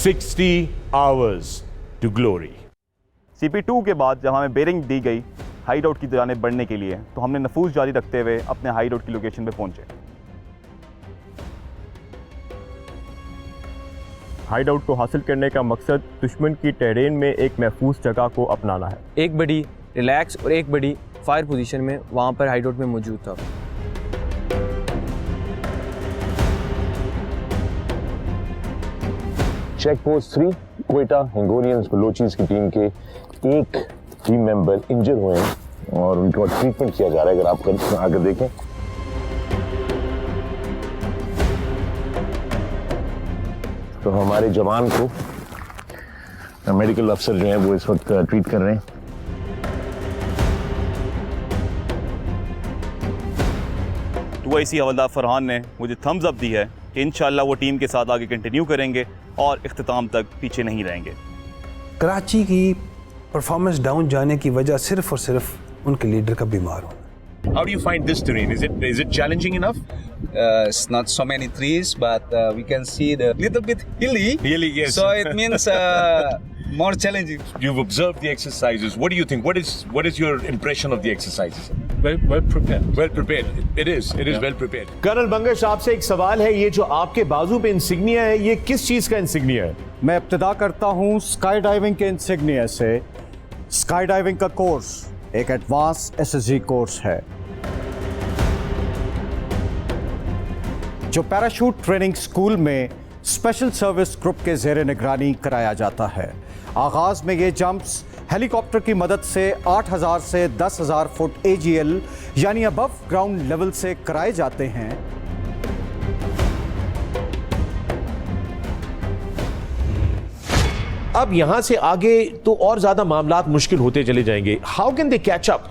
60 hours to glory. CP2 के बाद जब हमें बेरिंग दी गई हाइड आउट की जानिब बढ़ने के लिए, तो हमने नफूस जारी रखते हुए अपने हाइड आउट की लोकेशन पे पहुंचे। हाइड आउट को हासिल करने का मकसद दुश्मन की टेरेन में एक महफूज जगह को अपनाना है। एक बड़ी रिलैक्स और एक बड़ी फायर पोजीशन में वहाँ पर हाइड आउट में मौजूद था। चेक पोस्ट 3 क्वेटा हिंगोरियंस बलोचिस की टीम के एक टीम मेंबर इंजर हुए हैं और उनको ट्रीटमेंट किया जा रहा है। अगर आप आगे देखें तो हमारे जवान को मेडिकल अफसर जो है वो इस वक्त ट्रीट कर रहे हैं। तो ऐसी हवलदार फरहान ने मुझे थम्स अप दी है कि इंशाल्लाह वो टीम के साथ आगे कंटिन्यू करेंगे और इख्तिताम तक पीछे नहीं रहेंगे। कराची की परफॉर्मेंस डाउन जाने की वजह सिर्फ और सिर्फ उनके लीडर का बीमार होना। How do you find this terrain? Is it challenging enough? It's not so many trees, but we can see the little bit hilly. Hilly, yes. So it means more challenging. You've observed the exercises. What do you think? What is your impression of the exercises? Well prepared. Well prepared. It is well prepared. Colonel Bangash, आपसे एक सवाल है, ये जो आपके बाजू पे insignia है, ये किस चीज का इंसिग्निया है? मैं इब्तिदा करता हूँ स्काई डाइविंग के इंसिग्निया से। स्काई डाइविंग का कोर्स एक एडवांस SSG कोर्स है जो पैराशूट ट्रेनिंग स्कूल में स्पेशल सर्विस ग्रुप के ज़ेरे निगरानी कराया जाता है। आगाज़ में ये जंप्स हेलीकॉप्टर की मदद से 8,000 से 10,000 फुट AGL यानी अबव ग्राउंड लेवल से कराए जाते हैं। अब यहां से आगे तो और ज्यादा मामलात मुश्किल होते चले जाएंगे। How can they catch up?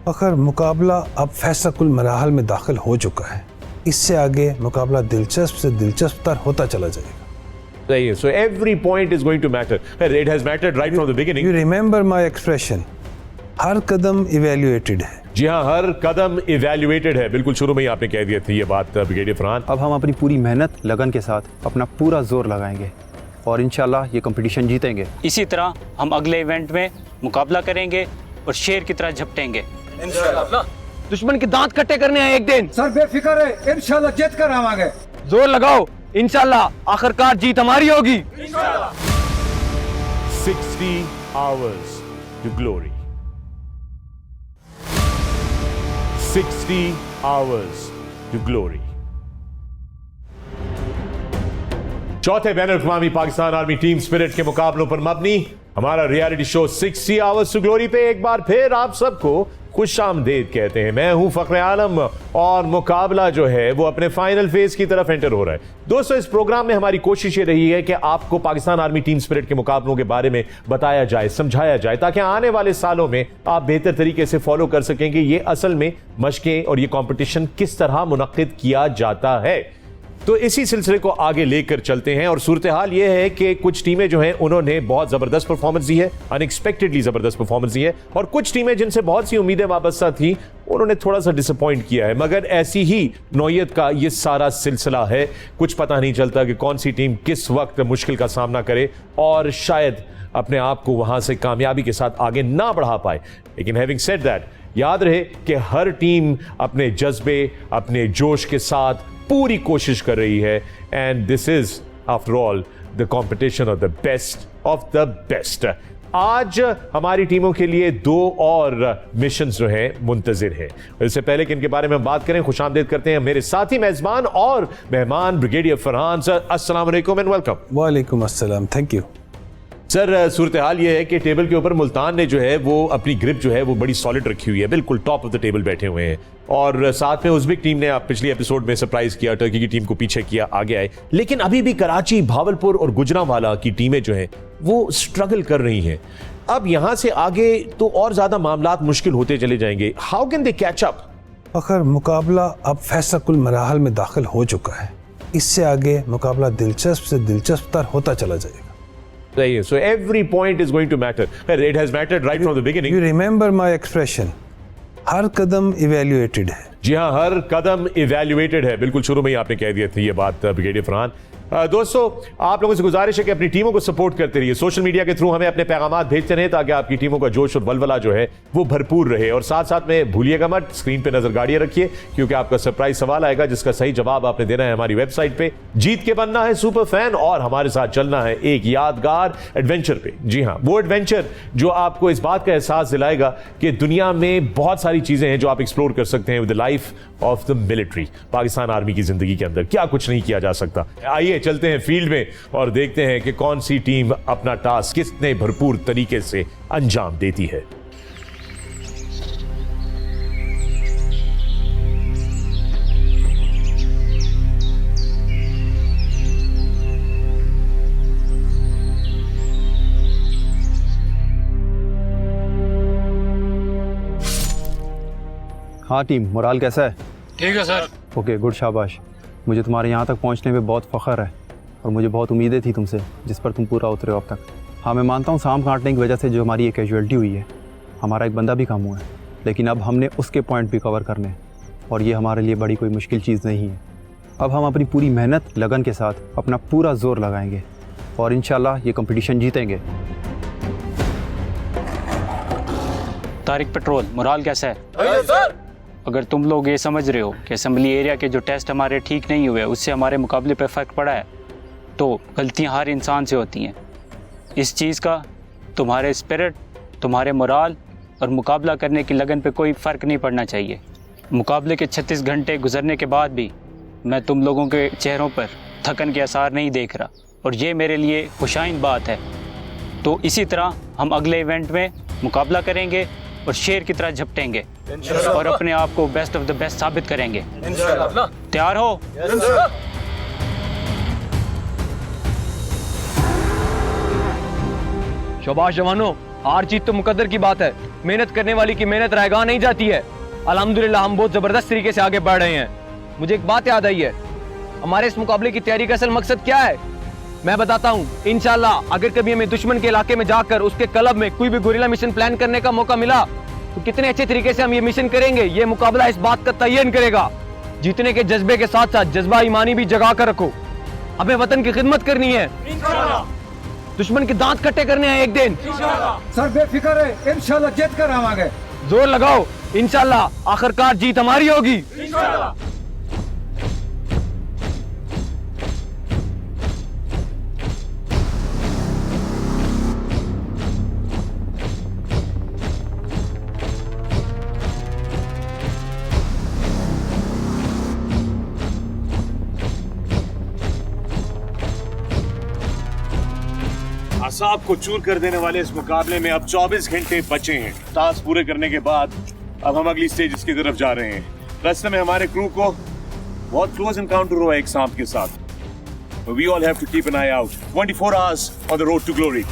Fakhar, मुकाबला अब फैसला कुल मराहल में दाखिल हो चुका है। इससे आगे मुकाबला दिलचस्प से दिलचस्प तर होता चला जाएगा। So every point is going to matter. It has mattered right from the beginning. You remember my expression, her Kadam evaluated है। जी हाँ, हर कदम इवेल्युएटेड है। बिल्कुल शुरू में ही आपने कह दिया थी ये बात ब्रिगेडियर फरहान। अब हम अपनी पूरी मेहनत लगन के साथ अपना पूरा जोर लगाएंगे और इंशाल्लाह ये कंपटीशन जीतेंगे। इसी तरह हम अगले इवेंट में मुकाबला करेंगे और शेर की तरह झपटेंगे इंशाल्लाह। दुश्मन के दांत कट्टे करने हैं एक दिन। सर बेफिक्र है, इंशाल्लाह जीत कर आवांगे। जोर लगाओ, इंशाल्लाह आखिरकार जीत हमारी होगी। 60 hours to glory. 60 hours to glory. चौथे बैन अल-अक़वामी पाकिस्तान आर्मी टीम स्पिरिट के मुकाबलों पर मबनी हमारा reality show 60 hours to glory पे एक बार फिर आप सबको खुशामदीद कहते हैं। मैं हूं फखर आलम और मुकाबला जो है वो अपने फाइनल फेज की तरफ एंटर हो रहा है। दोस्तों, इस प्रोग्राम में हमारी कोशिश ये रही है कि आपको पाकिस्तान आर्मी टीम स्पिरिट के मुकाबलों के बारे में बताया जाए, समझाया जाए, ताकि आने वाले सालों में आप बेहतर तरीके से फॉलो कर सकें कि ये असल में मशकें और ये कॉम्पिटिशन किस तरह मुनक्किद किया जाता है। तो इसी सिलसिले को आगे लेकर चलते हैं और सूरत हाल यह है कि कुछ टीमें जो हैं उन्होंने बहुत जबरदस्त परफॉर्मेंस दी है, अनएक्सपेक्टेडली जबरदस्त परफॉर्मेंस दी है, और कुछ टीमें जिनसे बहुत सी उम्मीदें वाबस्ता थी उन्होंने थोड़ा सा डिसअपॉइंट किया है। मगर ऐसी ही नौयत का ये सारा सिलसिला है, कुछ पता नहीं चलता कि कौन सी टीम किस वक्त मुश्किल का सामना करे और शायद अपने आप को वहां से कामयाबी के साथ आगे ना बढ़ा पाए। लेकिन हैविंग सेड दैट, याद रहे कि हर टीम अपने जज्बे, अपने जोश के साथ पूरी कोशिश कर रही है, and this is after all the competition of the best of the best. आज हमारी टीमों के लिए 2 और मिशंस जो हैं मुंतजिर हैं। इससे पहले कि इनके बारे में बात करें, खुशामदीद करते हैं मेरे साथी मेजबान और मेहमान ब्रिगेडियर फरहान सर। अस्सलाम वालेकुम एंड वेलकम। वालेकुम अस्सलाम, थैंक यू सर। सूरत हाल ये है कि टेबल के ऊपर मुल्तान ने जो है वो अपनी ग्रिप जो है वो बड़ी सॉलिड रखी हुई है, बिल्कुल टॉप ऑफ द टेबल बैठे हुए हैं, और साथ में उज़्बेक टीम ने पिछली एपिसोड में सरप्राइज किया, टर्की की टीम को पीछे किया, आगे आए। लेकिन अभी भी कराची, भावलपुर और गुजरांवाला की टीमें जो हैं वो स्ट्रगल कर रही हैं। अब यहां से आगे तो और ज्यादा मामलात मुश्किल होते चले जाएंगे। How can they catch up? Fakhar, मुकाबला अब फैसला कुल मराहल में दाखिल हो चुका है। इससे आगे मुकाबला दिलचस्प से दिलचस्प तर होता चला जाएगा। So every point is going to matter. It has mattered right from the beginning. You remember my expression, her Kadam evaluated है। जी हाँ, हर कदम इवेल्युएटेड है। बिल्कुल शुरू में ही आपने कह दिया थी ये बात ब्रिगेडियर फरहान। दोस्तों, आप लोगों से गुजारिश है कि अपनी टीमों को सपोर्ट करते रहिए। सोशल मीडिया के थ्रू हमें अपने पैगाम भेजते रहे ताकि आपकी टीमों का जोश और वलवला जो है वो भरपूर रहे। और साथ साथ में भूलिएगा मत, स्क्रीन पे नजर गाड़ियां रखिए क्योंकि आपका सरप्राइज सवाल आएगा जिसका सही जवाब आपने देना है हमारी वेबसाइट पे। जीत के बनना है सुपर फैन और हमारे साथ चलना है एक यादगार एडवेंचर पे। जी हां, वो एडवेंचर जो आपको इस बात का एहसास दिलाएगा कि दुनिया में बहुत सारी चीजें हैं जो आप एक्सप्लोर कर सकते हैं with the life of the military. Pakistan army की जिंदगी के अंदर क्या कुछ नहीं किया जा सकता। आइए चलते हैं फील्ड में और देखते हैं कि कौन सी टीम अपना टास्क कितने भरपूर तरीके से अंजाम देती है। हाँ टीम, मोराल कैसा है? ठीक है सर। ओके, गुड, शाबाश। मुझे तुम्हारे यहाँ तक पहुँचने में बहुत फ़ख्र है और मुझे बहुत उम्मीदें थी तुमसे, जिस पर तुम पूरा उतरे हो अब तक। हाँ, मैं मानता हूँ सांप काटने की वजह से जो हमारी एक कैजुअलिटी हुई है, हमारा एक बंदा भी कम हुआ है, लेकिन अब हमने उसके पॉइंट भी कवर करने और ये हमारे लिए बड़ी कोई मुश्किल चीज़ नहीं है। अब हम अपनी पूरी मेहनत लगन के साथ अपना पूरा जोर लगाएंगे और इंशाल्लाह ये कंपटीशन जीतेंगे। तारिक पेट्रोल, मोराल कैसा है? अगर तुम लोग ये समझ रहे हो कि असम्बली एरिया के जो टेस्ट हमारे ठीक नहीं हुए उससे हमारे मुकाबले पे फ़र्क पड़ा है, तो गलतियां हर इंसान से होती हैं। इस चीज़ का तुम्हारे स्पिरिट, तुम्हारे मोराल और मुकाबला करने की लगन पे कोई फ़र्क नहीं पड़ना चाहिए। मुकाबले के 36 घंटे गुजरने के बाद भी मैं तुम लोगों के चेहरों पर थकन के आसार नहीं देख रहा और ये मेरे लिए खुशाइन बात है। तो इसी तरह हम अगले इवेंट में मुकाबला करेंगे और शेर की तरह झपटेंगे और अपने आप को बेस्ट ऑफ द बेस्ट साबित करेंगे। तैयार हो? शाबाश जवानों, हार जीत तो मुकद्दर की बात है, मेहनत करने वाली की मेहनत रायगाह नहीं जाती है। अल्हम्दुलिल्लाह हम बहुत जबरदस्त तरीके से आगे बढ़ रहे हैं। मुझे एक बात याद आई है, हमारे इस मुकाबले की तैयारी का असल मकसद क्या है मैं बताता हूँ। इंशाल्लाह अगर कभी हमें दुश्मन के इलाके में जाकर उसके क्लब में कोई भी गोरिल्ला मिशन प्लान करने का मौका मिला तो कितने अच्छे तरीके से हम ये मिशन करेंगे, ये मुकाबला इस बात का तयन करेगा। जीतने के जज्बे के साथ साथ जज्बा ईमानी भी जगा कर रखो। हमें वतन की खिदमत करनी है, दुश्मन के दांत कट्टे करने हैं एक दिन। सर बेफिक्र है, इंशाल्लाह जीत कर आवांगे। जोर लगाओ, इंशाल्लाह आखिरकार जीत हमारी होगी। असाब को चूर कर देने वाले इस मुकाबले में अब 24 घंटे बचे हैं। टास्क पूरे करने के बाद अब हम अगली स्टेज की तरफ जा रहे हैं। रास्ते में हमारे क्रू को बहुत क्लोज एनकाउंटर हुआ एक सांप के साथ। We all have to keep an eye out. 24 hours on the road to glory.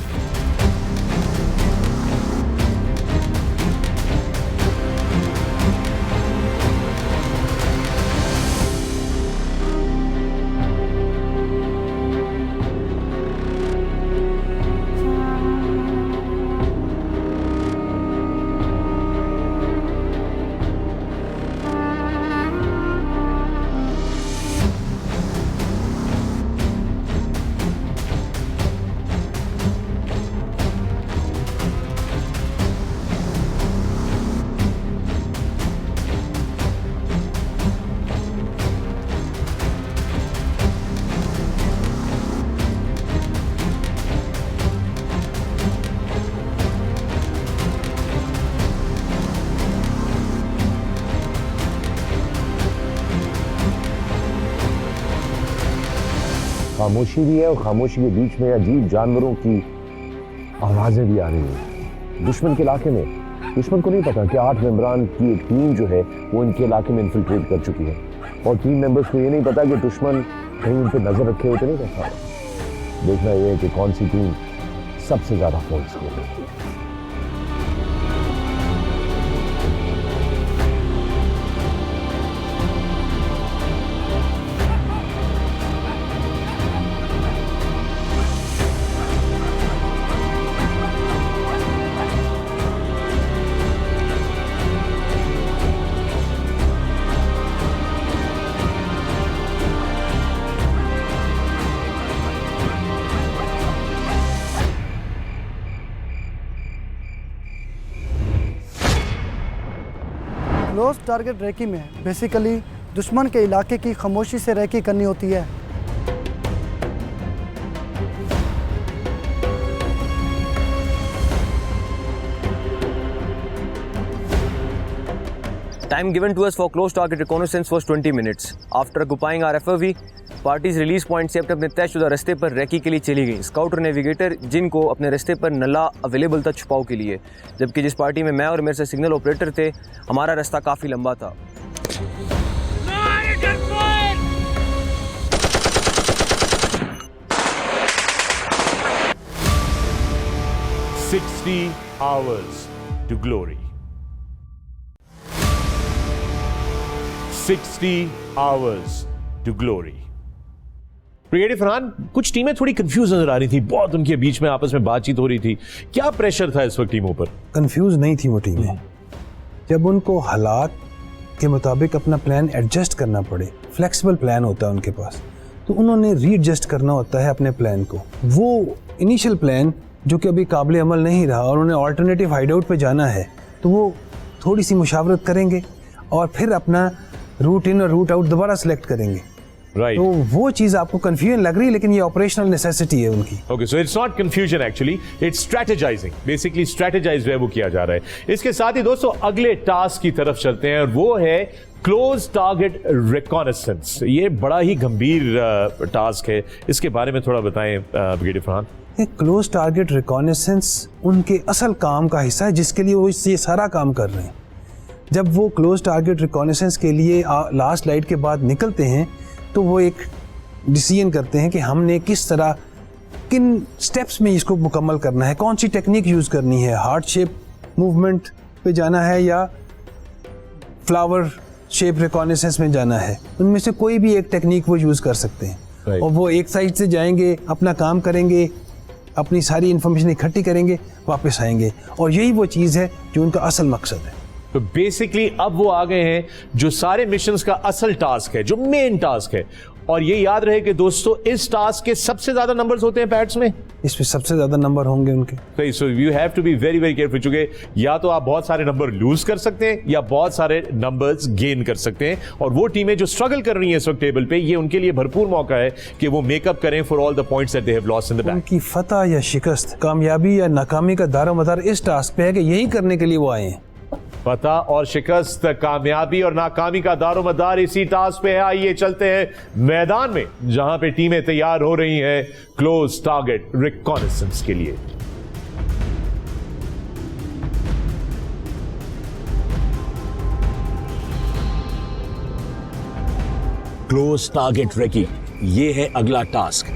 खामोशी भी है और खामोशी के बीच में अजीब जानवरों की आवाजें भी आ रही हैं। दुश्मन के इलाके में दुश्मन को नहीं पता कि 8 मेंबरान की एक टीम जो है वो इनके इलाके में इन्फिल्ट्रेट कर चुकी है और टीम मेंबर्स को ये नहीं पता कि दुश्मन कहीं उन पर नजर रखे होते नहीं रहता। देखना यह है कि कौन सी टीम सबसे ज्यादा पॉइंट्स स्कोर करती है। क्लोज टारगेट रैकी में बेसिकली दुश्मन के इलाके की खामोशी से रैकी करनी होती है। Time given to us for close target reconnaissance was 20 minutes. After occupying our FOV, parties release point से अपने तयशुदा रास्ते पर रैकी के लिए चली गई। स्काउट और नेविगेटर जिनको अपने रास्ते पर नला अवेलेबल था छुपाव के लिए, जबकि जिस पार्टी में मैं और मेरे से सिग्नल ऑपरेटर थे, हमारा रास्ता काफ़ी लंबा था। hours to glory. 60 hours to glory. Brigadier Farhan, कुछ टीमें थोड़ी कंफ्यूज नजर आ रही थी, बहुत उनके बीच में आपस में बातचीत हो रही थी, क्या प्रेशर था इस वक्त टीमों पर? कंफ्यूज नहीं थी वो टीमें। जब उनको हालात के मुताबिक अपना प्लान एडजस्ट करना पड़े, फ्लेक्सिबल प्लान होता है उनके पास, तो उन्होंने रीएडजस्ट करना होता है अपने प्लान को। वो इनिशियल प्लान जो कि अभी काबिल अमल नहीं रहा और उन्हें ऑल्टरनेटिव हाइडआउट पे जाना है, तो वो थोड़ी सी मुशावरत करेंगे और फिर अपना रूट इन और रूट आउट दोबारा सिलेक्ट करेंगे। Right. तो वो चीज आपको कंफ्यूजन लग रही है, लेकिन ये ऑपरेशनल नेसेसिटी है उनकी। Okay, so it's not confusion actually, it's strategizing. Basically strategize जो है वो किया जा रहा है। इसके साथ ही दोस्तों अगले टास्क की तरफ चलते हैं और वो है क्लोज टारगेट रिकॉनेसेंस। ये बड़ा ही गंभीर टास्क है, इसके बारे में थोड़ा बताएं brigadier Farhan. Close target reconnaissance उनके असल काम का हिस्सा है, जिसके लिए वो ये सारा काम कर रहे हैं। जब वो क्लोज टारगेट रिकॉनेसेंस के लिए लास्ट लाइट के बाद निकलते हैं, तो वो एक डिसीजन करते हैं कि हमने किस तरह, किन स्टेप्स में इसको मुकम्मल करना है, कौन सी टेक्निक यूज़ करनी है, हार्ट शेप मूवमेंट पे जाना है या फ्लावर शेप रिकॉनेसेंस में जाना है। उनमें से कोई भी एक टेक्निक वो यूज़ कर सकते हैं। और वो एक साइड से जाएंगे, अपना काम करेंगे, अपनी सारी इन्फॉर्मेशन इकट्ठी करेंगे, वापस आएंगे, और यही वो चीज़ है जो उनका असल मकसद है। तो बेसिकली अब वो आ गए हैं जो सारे मिशंस का असल टास्क है, जो मेन टास्क है। और ये याद रहे कि दोस्तों इस टास्क के सबसे ज्यादा नंबर्स होते हैं पैड्स में, इसमें सबसे ज्यादा नंबर होंगे उनके। सही, so you have to be very very careful, चूंकि या तो आप बहुत सारे नंबर लूज कर सकते हैं या बहुत सारे नंबर्स गेन कर सकते हैं। और वो टीमें जो स्ट्रगल कर रही हैं इस वक्त टेबल पे, ये उनके लिए भरपूर मौका है कि वो मेकअप करें for all the points that they have lost in the back. उनकी फतह या शिकस्त, कामयाबी या नाकामी का दारोमदार इस टास्क पे है कि यही करने के लिए वो आए हैं। फतह और शिकस्त, कामयाबी और नाकामी का दारोमदार इसी टास्क पे है। आइए चलते हैं मैदान में, जहां पे टीमें तैयार हो रही हैं क्लोज टारगेट रिकॉनेसेंस के लिए। क्लोज टारगेट रेकी, ये है अगला टास्क।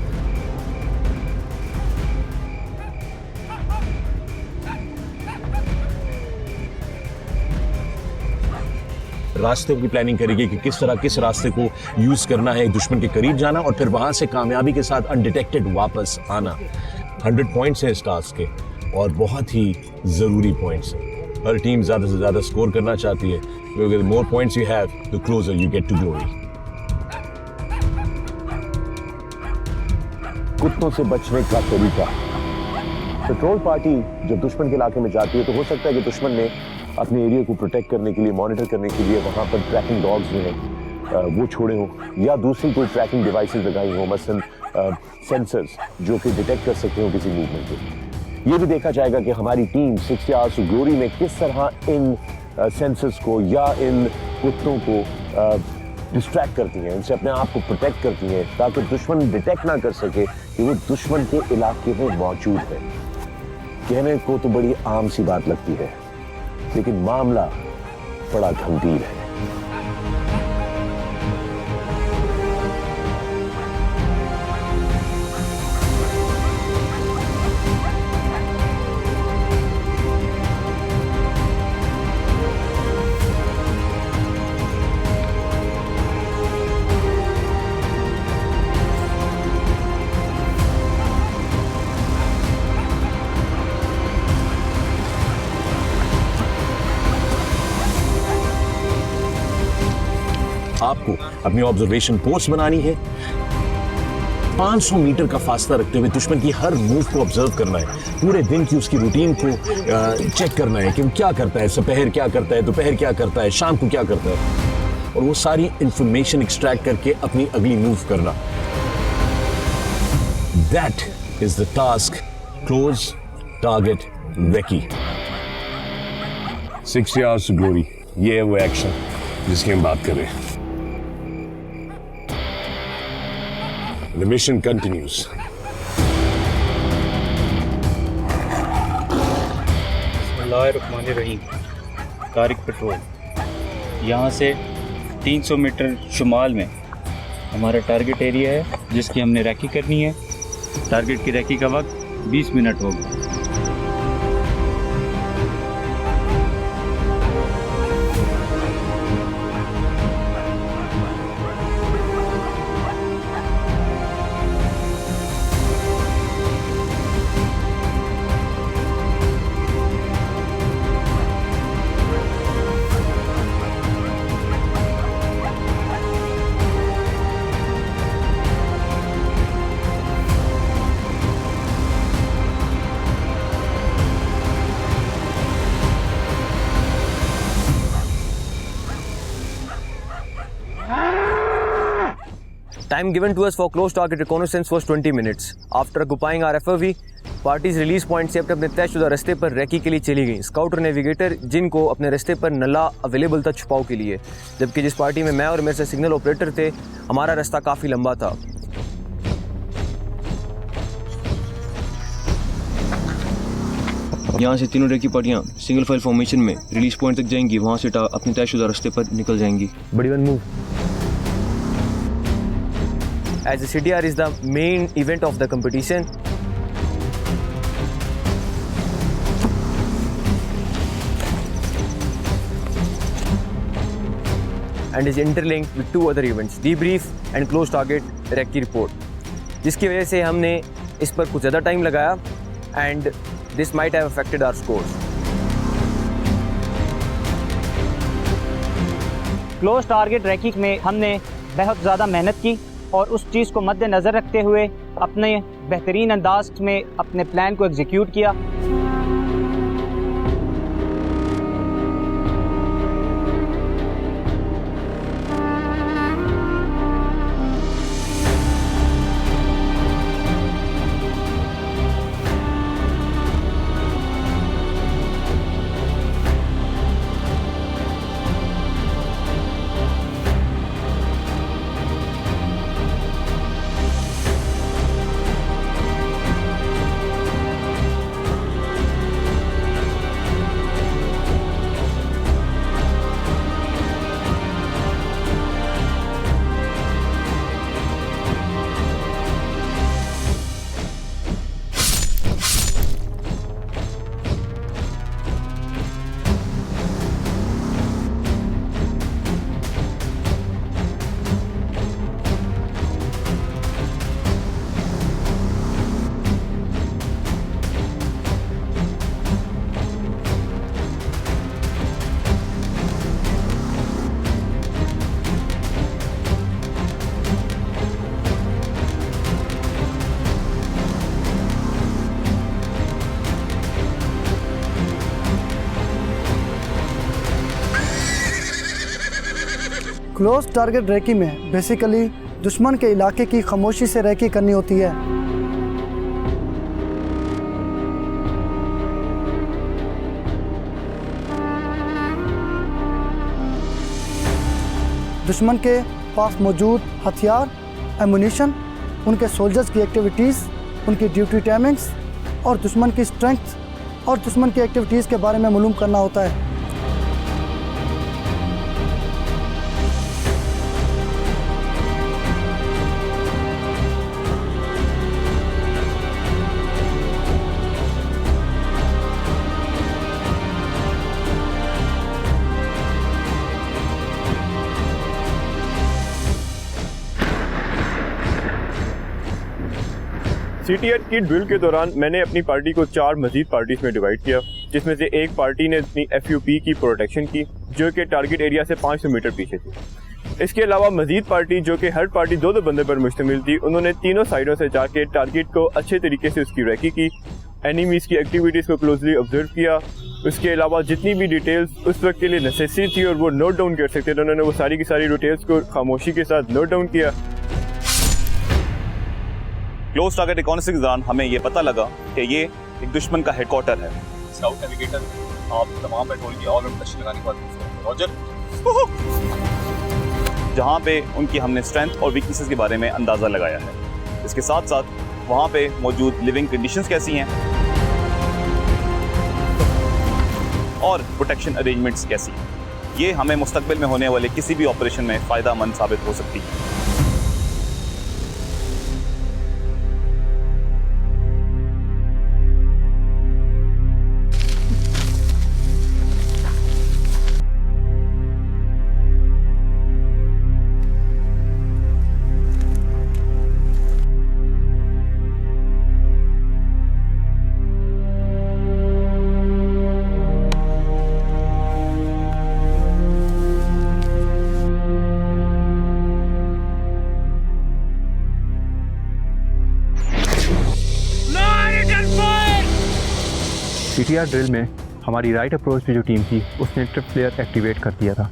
रास्ते की प्लानिंग करेगी कि किस तरह किस रास्ते को यूज करना है, दुश्मन के करीब जाना और फिर वहां से कामयाबी के साथ अनडिटेक्टेड वापस आना। 100 पॉइंट्स हैं इस टास्क के और बहुत ही जरूरी पॉइंट्स हैं। हर टीम ज्यादा से ज्यादा स्कोर करना चाहती है, क्योंकि the more points you have the closer you get to glory. कुत्तों से बचने का तरीका। पेट्रोल पार्टी जब दुश्मन के इलाके में जाती है तो हो सकता है कि दुश्मन ने अपने एरिया को प्रोटेक्ट करने के लिए, मॉनिटर करने के लिए वहाँ पर ट्रैकिंग डॉग्स जो हैं वो छोड़े हों, या दूसरी कोई ट्रैकिंग डिवाइसेस लगाई हों, मसलन सेंसर्स जो कि डिटेक्ट कर सकते हो किसी मूवमेंट को। ये भी देखा जाएगा कि हमारी टीम 60 आवर्स टू ग्लोरी में किस तरह इन सेंसर्स को या इन कुत्तों को डिस्ट्रैक्ट करती हैं, इनसे अपने आप को प्रोटेक्ट करती हैं, ताकि दुश्मन डिटेक्ट ना कर सके कि वो दुश्मन के इलाके में मौजूद है। कहने को तो बड़ी आम सी बात लगती है, लेकिन मामला बड़ा गंभीर है। आपको अपनी ऑब्जर्वेशन पोस्ट बनानी है 500 मीटर का फासला रखते हुए दुश्मन की हर मूव को ऑब्जर्व करना है, पूरे दिन की उसकी रूटीन को चेक करना है कि वो क्या करता है, दोपहर क्या करता है, दोपहर क्या करता है, शाम को क्या करता है, और वो सारी इंफॉर्मेशन एक्सट्रैक्ट करके अपनी अगली मूव करना। That is the task close target recce. 60 hours to glory, ये है वो एक्शन जिसकी हम बात कर रहे हैं। The mission continues. बिस्मिल्लाहिर्रहमानिर्रहीम। तारिक पेट्रोल, यहाँ से 300 मीटर शुमाल में हमारा टारगेट एरिया है जिसकी हमने रैकी करनी है। टारगेट की रैकी का वक्त 20 मिनट होगा। Time given to us for close target reconnaissance was 20 minutes. After occupying our FOV, parties release point से अपने तयशुदा रास्ते पर रैकी के लिए चली गई। स्काउट और नेविगेटर जिनको अपने रास्ते पर नला अवेलेबल था छुपाव के लिए, जबकि जिस पार्टी में मैं और मेरे से सिग्नल ऑपरेटर थे, हमारा रास्ता काफ़ी लंबा था। यहाँ से तीनों रैकी पार्टियाँ सिंगल फाइल फॉर्मेशन में रिलीज पॉइंट तक जाएंगी, वहाँ से अपने तयशुदा रास्ते पर निकल जाएंगी। बड़ी one move. As the CDR is the main event of the competition, and is interlinked with two other events, debrief and close target recce report, जिसकी वजह से हमने इस पर कुछ ज़्यादा टाइम लगाया and this might have affected our scores. Close target recce में हमने बहुत ज़्यादा मेहनत की और उस चीज़ को मद्देनज़र रखते हुए अपने बेहतरीन अंदाज में अपने प्लान को एग्जीक्यूट किया। क्लोज टारगेट रैकी में बेसिकली दुश्मन के इलाके की खामोशी से रैकी करनी होती है। दुश्मन के पास मौजूद हथियार, एमुनिशन, उनके सोल्जर्स की एक्टिविटीज़, उनकी ड्यूटी टाइमिंग्स और दुश्मन की स्ट्रेंथ और दुश्मन की एक्टिविटीज़ के बारे में मालूम करना होता है। CTH की ड्रिल के दौरान मैंने अपनी पार्टी को 4 मजीद पार्टीज में डिवाइड किया, जिसमें से एक पार्टी ने अपनी FUP की प्रोटेक्शन की, जो कि टारगेट एरिया से 500 मीटर पीछे थी। इसके अलावा मजीद पार्टी जो कि हर पार्टी 2-2 बंदे पर मुश्तमिल थी, उन्होंने तीनों साइडों से जाके टारगेट को अच्छे तरीके से उसकी रैकी की, एनिमीज़ की एक्टिविटीज़ को क्लोजली ऑब्जर्व किया। उसके अलावा जितनी भी डिटेल्स उस वक्त के लिए नेसेसरी थी और वो नोट डाउन कर सकते थे, उन्होंने वो सारी की सारी डिटेल्स को खामोशी के साथ नोट डाउन किया। क्लोज टारगेट रिकॉनेसेंस के दौरान हमें ये पता लगा कि ये एक दुश्मन का हेडक्वार्टर है। स्काउट नेविगेटर, आप तमाम पेट्रोल की ऑल आउट तशकील लगाने के बाद रॉजर, जहाँ पे उनकी हमने स्ट्रेंथ और वीकनेसेस के बारे में अंदाज़ा लगाया है। इसके साथ साथ वहाँ पे मौजूद लिविंग कंडीशंस कैसी हैं और प्रोटेक्शन अरेंजमेंट्स कैसी हैं, ये हमें मुस्तकबिल में होने वाले किसी भी ऑपरेशन में फ़ायदा मंद साबित हो सकती है। CTR ड्रिल में हमारी राइट अप्रोच पे जो टीम थी उसने ट्रिप फ्लेयर एक्टिवेट कर दिया था,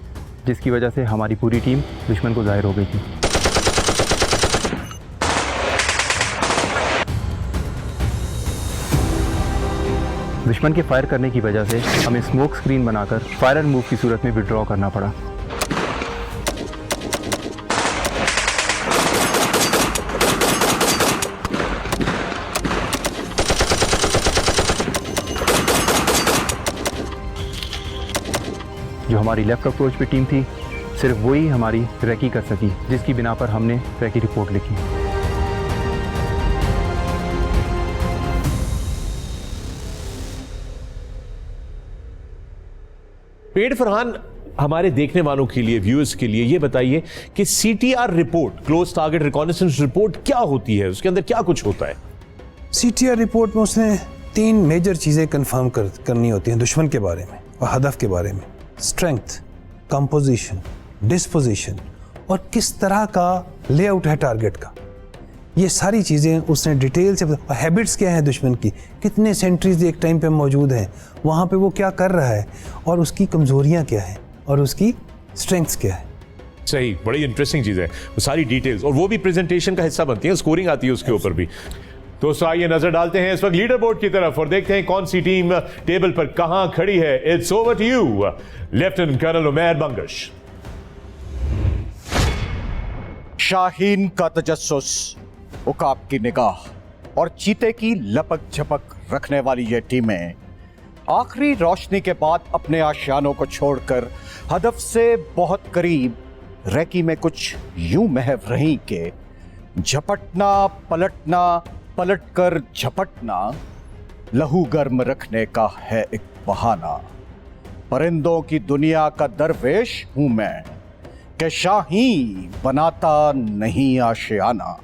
जिसकी वजह से हमारी पूरी टीम दुश्मन को ज़ाहिर हो गई थी। दुश्मन के फायर करने की वजह से हमें स्मोक स्क्रीन बनाकर फायर एंड मूव की सूरत में विड्रॉ करना पड़ा। जो हमारी लेफ्ट अप्रोच पे टीम थी, सिर्फ वही हमारी रैकी कर सकी, जिसकी बिना पर हमने रैकी रिपोर्ट लिखी। पेड़ फरहान, हमारे देखने वालों के लिए, व्यूअर्स के लिए ये बताइए कि CTR report, close target reconnaissance report क्या होती है, उसके अंदर क्या कुछ होता है? CTR रिपोर्ट में उसने 3 मेजर चीज़ें कंफर्म करनी होती हैं दुश्मन के बारे में और हदफ के बारे में। स्ट्रेंथ, कंपोजिशन, डिस्पोजिशन और किस तरह का लेआउट है टारगेट का, ये सारी चीज़ें उसने डिटेल से। हैबिट्स क्या हैं दुश्मन की, कितने सेंट्रीज एक टाइम पे मौजूद हैं, वहाँ पे वो क्या कर रहा है और उसकी कमज़ोरियाँ क्या हैं और उसकी स्ट्रेंथ्स क्या है। सही, बड़ी इंटरेस्टिंग चीज़ है वो सारी डिटेल्स, और वो भी प्रेजेंटेशन का हिस्सा बनती है, स्कोरिंग आती है उसके ऊपर भी। दोस्तों आइए नजर डालते हैं इस वक्त लीडर बोर्ड की तरफ और देखते हैं कौन सी टीम टेबल पर कहां खड़ी है। It's over to you lieutenant colonel Umair Bangash. Shaheen का तजस्सुस, उकाब की निगाह और चीते की लपक झपक रखने वाली ये टीमें आखिरी रोशनी के बाद अपने आशियानों को छोड़कर हदफ से बहुत करीब रैकी में कुछ यूं महव रही के झपटना पलटना, पलटकर झपटना लहू गर्म रखने का है एक बहाना। परिंदों की दुनिया का दरवेश हूं मैं कि शाही बनाता नहीं आशियाना।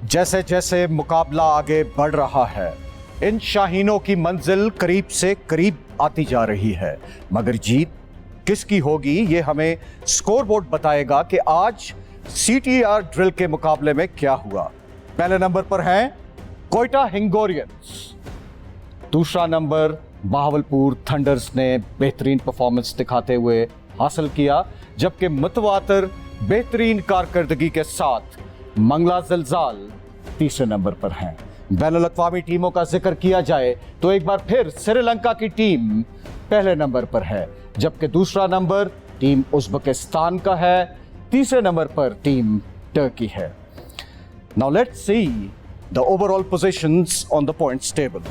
जैसे जैसे मुकाबला आगे बढ़ रहा है, इन शाहीनों की मंजिल करीब से करीब आती जा रही है, मगर जीत किसकी होगी ये हमें स्कोरबोर्ड बताएगा कि आज CTR ड्रिल के मुकाबले में क्या हुआ। पहले नंबर पर हैं कोयटा हिंगोरियंस, दूसरा नंबर बहावलपुर थंडर्स ने बेहतरीन परफॉर्मेंस दिखाते हुए हासिल किया, जबकि मुतवातर बेहतरीन कारकर्दगी के साथ मंगला ज़लज़ाल तीसरे नंबर पर हैं। बैनुल अक़वामी टीमों का जिक्र किया जाए तो एक बार फिर श्रीलंका की टीम पहले नंबर पर है, जबकि दूसरा नंबर टीम उज़्बेकिस्तान का है, तीसरे नंबर पर टीम टर्की है। Now let's see the overall positions on the points table.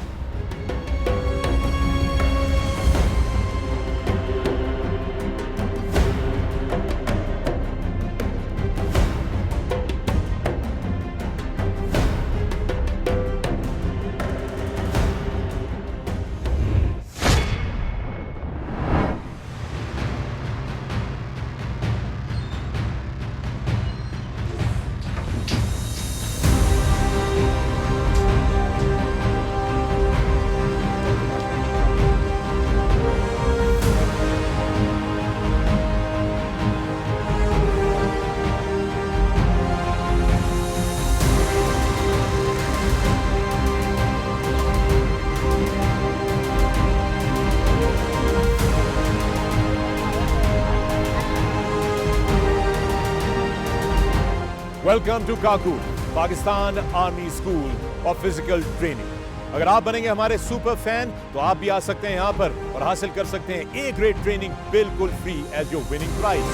Welcome to Kakul, Pakistan army school of physical training. अगर आप बनेंगे हमारे सुपर फैन तो आप भी आ सकते हैं यहाँ पर और हासिल कर सकते हैं ए ग्रेड ट्रेनिंग बिल्कुल free as your winning prize.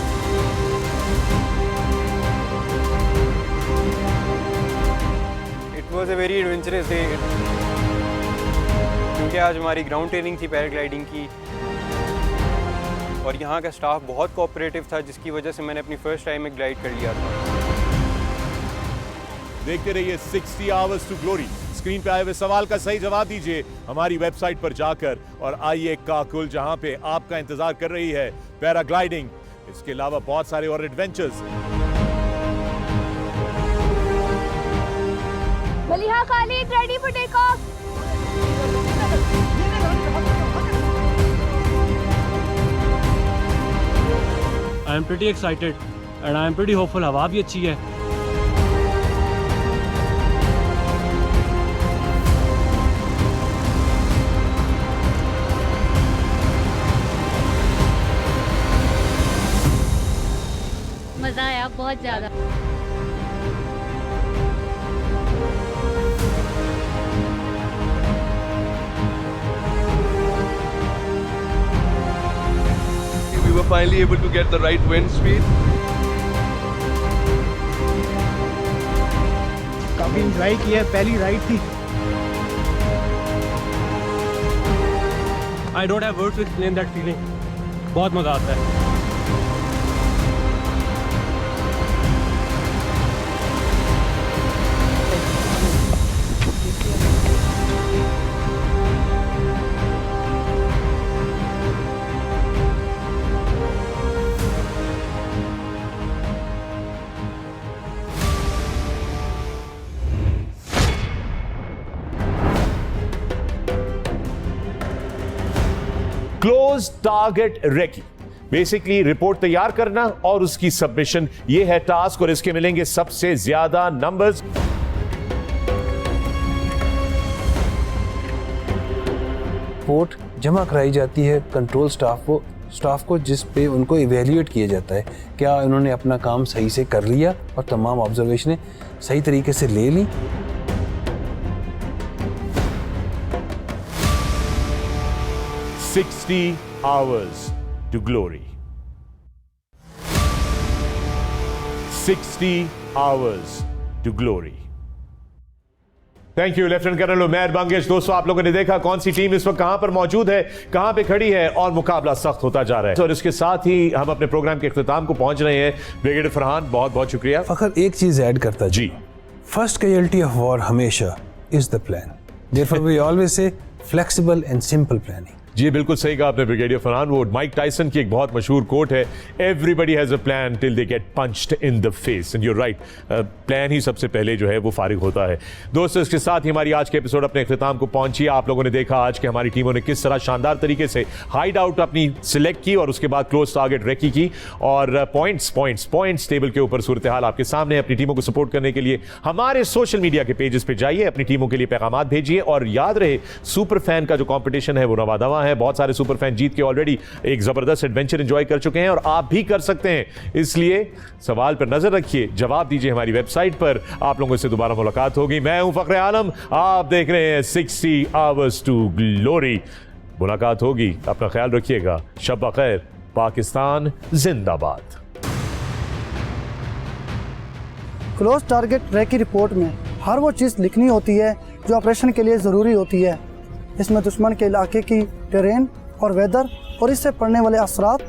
It was a very adventurous day, क्योंकि आज हमारी ग्राउंड ट्रेनिंग थी पैराग्लाइडिंग की, और यहाँ का स्टाफ बहुत कोऑपरेटिव था, जिसकी वजह से मैंने अपनी फर्स्ट टाइम में ग्लाइड कर लिया था। देखते रहिए 60 आवर्स टू ग्लोरी। स्क्रीन पे आए हुए सवाल का सही जवाब दीजिए हमारी वेबसाइट पर जाकर, और आइए काकुल, जहां पे आपका इंतजार कर रही है पैराग्लाइडिंग, इसके अलावा बहुत सारे और adventures. Maliha Khalid, ready for take off. I am pretty excited and I am pretty hopeful। हवा भी अच्छी है। मजा आया बहुत ज्यादा। We were finally able to get the right wind speed. काफी एंजॉय किया, पहली राइड थी। I don't have words to explain that feeling। बहुत मजा आता है। Close target recce, basically report तैयार करना और उसकी सबमिशन, ये है टास्क, और इसके मिलेंगे सबसे ज्यादा नंबर्स। रिपोर्ट जमा कराई जाती है कंट्रोल स्टाफ को जिस पे उनको इवेल्युएट किया जाता है, क्या उन्होंने अपना काम सही से कर लिया और तमाम ऑब्जर्वेशनें सही तरीके से ले ली। $60 hours to glory. 60 hours to glory. Thank you lieutenant colonel Umair Bangash. दोस्तों, आप लोगों ने देखा कौन सी टीम इस वक्त कहां पर मौजूद है, कहां पे खड़ी है, और मुकाबला सख्त होता जा रहा है। और इसके साथ ही हम अपने प्रोग्राम के इख्तिताम को पहुंच रहे हैं। ब्रिगेडियर फरहान, बहुत बहुत शुक्रिया। फखर, एक चीज ऐड करता जी, फर्स्ट कैजुअल्टी ऑफ वॉर हमेशा is the plan. Therefore we always say flexible and simple planning. जी बिल्कुल सही कहा आपने ब्रिगेडियर फरहान। वो माइक टाइसन की एक बहुत मशहूर कोट है, everybody has a plan till they get punched in the face, and you are right, plan ही सबसे पहले जो है वो फारिग होता है। दोस्तों, इसके साथ ही हमारी आज के एपिसोड अपने इख्तिताम को पहुंची। आप लोगों ने देखा आज के हमारी टीमों ने किस तरह शानदार तरीके से हाइड आउट अपनी सिलेक्ट की और उसके बाद क्लोज टारगेट रेकी की, और पॉइंट्स टेबल के ऊपर सूरत हाल आपके सामने। अपनी टीमों को सपोर्ट करने के लिए हमारे सोशल मीडिया के पेजेस पे जाइए, अपनी टीमों के लिए पैगामात भेजिए, और याद रहे सुपर फैन का जो कॉम्पिटिशन है वो रवादवा है। बहुत सारे सुपर जीत के ऑलरेडी एक जबरदस्त एडवेंचर एंजॉय कर चुके हैं, और आप भी कर सकते हैं। इसलिए सवाल पर नजर रखिए, जवाब दीजिए हमारी वेबसाइट पर। आप लोगों से दोबारा मुलाकात होगी। मैं हूं फखरे आलम, आप देख रहे हैं 60 आवर्स टू ग्लोरी। मुलाकात होगी, अपना ख्याल रखिएगा। शब खैर, पाकिस्तान जिंदाबाद। क्लोज टारगेट रेकी रिपोर्ट में हर वो चीज़ लिखनी होती है जो ऑपरेशन के लिए ज़रूरी होती है। इसमें दुश्मन के इलाके की टेरेन और वेदर और इससे पड़ने वाले असरात,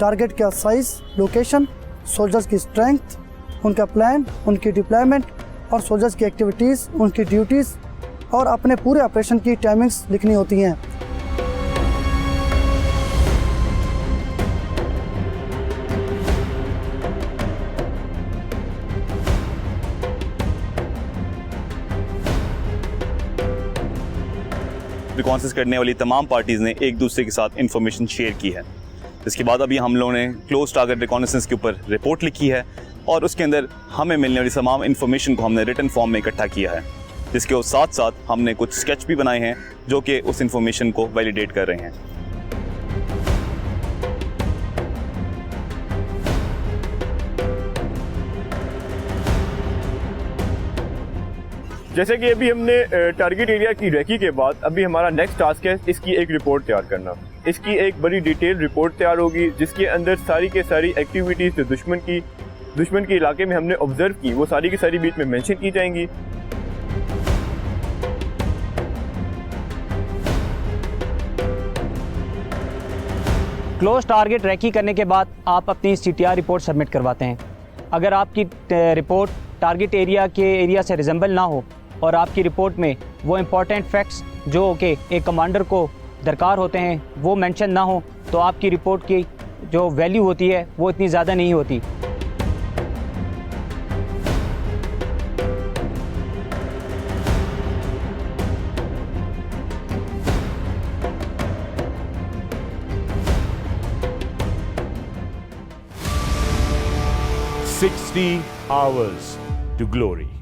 टारगेट का साइज, लोकेशन, सोल्जर्स की स्ट्रेंथ, उनका प्लान, उनकी डिप्लॉयमेंट और सोल्जर्स की एक्टिविटीज़, उनकी ड्यूटीज़ और अपने पूरे ऑपरेशन की टाइमिंग्स लिखनी होती हैं। रिकॉन्सिस करने वाली तमाम पार्टीज़ ने एक दूसरे के साथ इंफॉर्मेशन शेयर की है। इसके बाद अभी हम लोगों ने क्लोज टारगेट रिकॉन्सिस के ऊपर रिपोर्ट लिखी है, और उसके अंदर हमें मिलने वाली तमाम इंफॉर्मेशन को हमने रिटन फॉर्म में इकट्ठा किया है, जिसके साथ साथ हमने कुछ स्केच भी बनाए हैं जो कि उस इंफॉर्मेशन को वैलिडेट कर रहे हैं। जैसे कि अभी हमने टारगेट एरिया की रेकी के बाद अभी हमारा नेक्स्ट टास्क है इसकी एक रिपोर्ट तैयार करना। इसकी एक बड़ी डिटेल रिपोर्ट तैयार होगी जिसके अंदर सारी के सारी एक्टिविटीज़ जो दुश्मन के इलाके में हमने ऑब्जर्व की वो सारी की सारी बीच में मेंशन की जाएंगी। क्लोज टारगेट रेकी करने के बाद आप अपनी CTR रिपोर्ट सबमिट करवाते हैं। अगर आपकी रिपोर्ट टारगेट एरिया के एरिया से रिजेंबल ना हो और आपकी रिपोर्ट में वो इम्पॉर्टेंट फैक्ट्स जो कि एक कमांडर को दरकार होते हैं वो मेंशन ना हो तो आपकी रिपोर्ट की जो वैल्यू होती है वो इतनी ज़्यादा नहीं होती। $60 to glory.